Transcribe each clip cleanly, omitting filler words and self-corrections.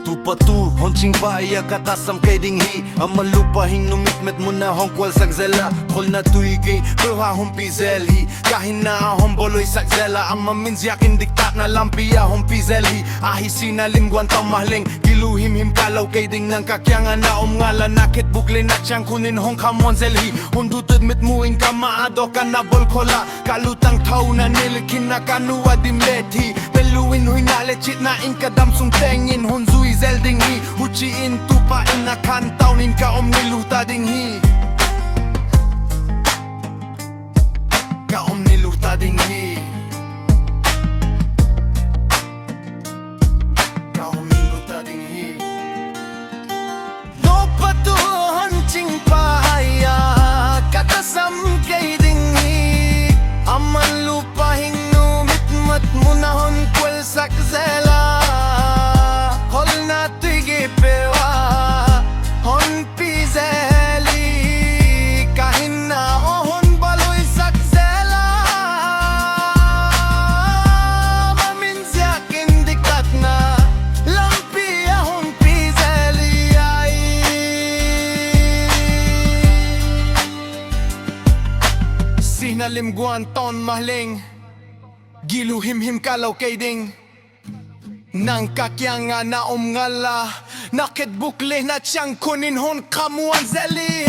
Toupa Tuh Hon Chingpa iya katasam kay dinghi Ang malupahing numitmet mo na hongkwal sagzela Kol na tuigay Perha hong pizelhi Kahin na ahong boloy sagzela Ang maminzyakin diktat na lampi ahong pizelhi Ahisi na limguan tao mahling Giluhim kalaw kay ding ng kakyangan na umngala Nakit bukli na tiyang kunin hong kamon zelhi Hundutod mit muing kamaado ka na bolkola Kalutang tao na nilikin na kanuwa dimlethi Peluin huy na lechit na inkadam sung tengin Hunzui zelding hi Huchiin tupa ina kantaw nin ka niluta ding hi Ka niluta ding hi Ka niluta ding hi Toupa Tuh Hon Chingpa haya katasam kay ding hi Aman lupahing numitmat mo na hon kwel sakzela Hol na tuigi pewa hon pizeli Kahin na ohon baloy sakzela Maminzyakin diktat na lampi ahon pizeli ay Sinalimguan ton mahling Giluhim kalaw kay ding Nang kakyanga na umngala Nakit bukli na tiyang kunin hon kamuan zeli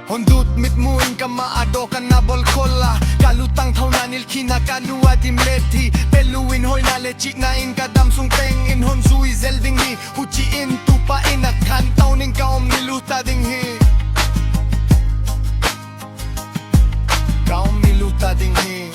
Hondut mit muin ka maado ka na bolkola Kalutang tao na nilki na kanuwa dimlethi Peluin hoy na lechik na inkadam sung tengin Honzui zelding hi Huchiin tupa ina kantaw ning kaom niluta ding hi Kaom niluta ding hi